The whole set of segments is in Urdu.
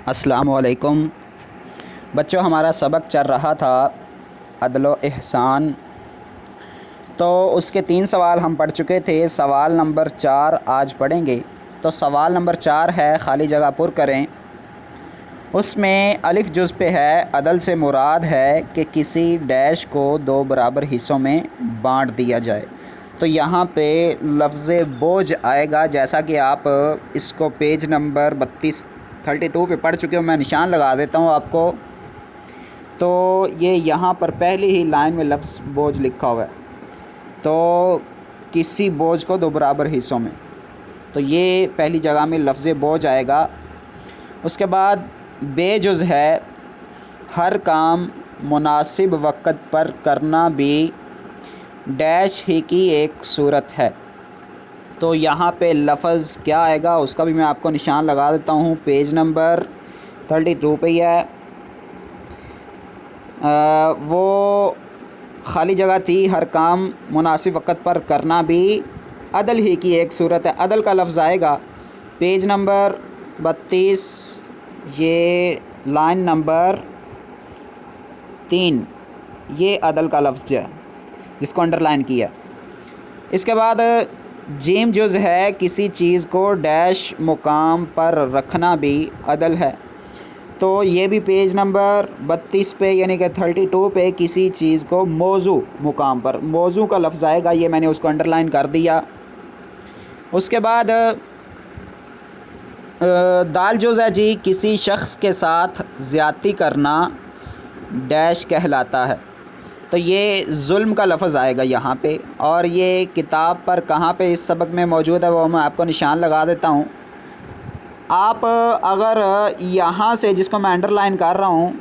السلام علیکم بچوں، ہمارا سبق چل رہا تھا عدل و احسان۔ تو اس کے 3 سوال ہم پڑھ چکے تھے۔ سوال نمبر 4 آج پڑھیں گے۔ تو سوال نمبر 4 ہے، خالی جگہ پر کریں۔ اس میں الف جز پہ ہے، عدل سے مراد ہے کہ کسی ڈیش کو 2 برابر حصوں میں بانٹ دیا جائے۔ تو یہاں پہ لفظ بوجھ آئے گا، جیسا کہ آپ اس کو پیج نمبر 32 پہ پڑھ چکے ہو۔ میں نشان لگا دیتا ہوں آپ کو۔ تو یہ یہاں پر پہلی ہی لائن میں لفظ بوجھ لکھا ہوا ہے۔ تو کسی بوجھ کو 2 برابر حصوں میں، تو یہ پہلی جگہ میں لفظ بوجھ آئے گا۔ اس کے بعد بے جز ہے، ہر کام مناسب وقت پر کرنا بھی ڈیش ہی کی ایک صورت ہے۔ تو یہاں پہ لفظ کیا آئے گا اس کا بھی میں آپ کو نشان لگا دیتا ہوں۔ پیج نمبر 32 پہ ہی ہے۔ وہ خالی جگہ تھی، ہر کام مناسب وقت پر کرنا بھی عدل ہی کی ایک صورت ہے۔ عدل کا لفظ آئے گا پیج نمبر 32، یہ لائن نمبر 3، یہ عدل کا لفظ ہے جس کو انڈر لائن کیا۔ اس کے بعد جیم جز ہے، کسی چیز کو ڈیش مقام پر رکھنا بھی عدل ہے۔ تو یہ بھی پیج نمبر 32 پہ یعنی کہ 32 پہ کسی چیز کو موضوع مقام پر، موضوع کا لفظ آئے گا، یہ میں نے اس کو انڈر لائن کر دیا۔ اس کے بعد دال جز ہے جی، کسی شخص کے ساتھ زیادتی کرنا ڈیش کہلاتا ہے۔ تو یہ ظلم کا لفظ آئے گا یہاں پہ، اور یہ کتاب پر کہاں پہ اس سبق میں موجود ہے وہ میں آپ کو نشان لگا دیتا ہوں۔ آپ اگر یہاں سے، جس کو میں انڈر لائن کر رہا ہوں،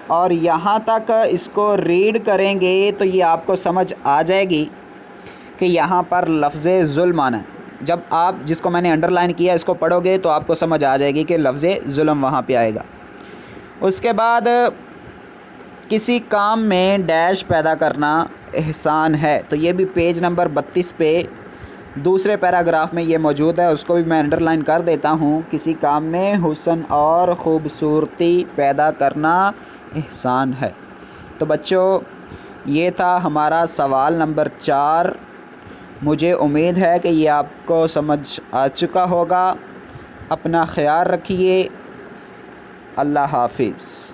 اور یہاں تک اس کو ریڈ کریں گے تو یہ آپ کو سمجھ آ جائے گی کہ یہاں پر لفظ ظلم آنا ہے۔ جب آپ جس کو میں نے انڈر لائن کیا اس کو پڑھو گے تو آپ کو سمجھ آ جائے گی کہ لفظ ظلم وہاں پہ آئے گا۔ اس کے بعد کسی کام میں ڈیش پیدا کرنا احسان ہے۔ تو یہ بھی پیج نمبر 32 پہ دوسرے پیراگراف میں یہ موجود ہے، اس کو بھی میں انڈر لائن کر دیتا ہوں۔ کسی کام میں حسن اور خوبصورتی پیدا کرنا احسان ہے۔ تو بچوں، یہ تھا ہمارا سوال نمبر 4۔ مجھے امید ہے کہ یہ آپ کو سمجھ آ چکا ہوگا۔ اپنا خیال رکھیے۔ اللہ حافظ۔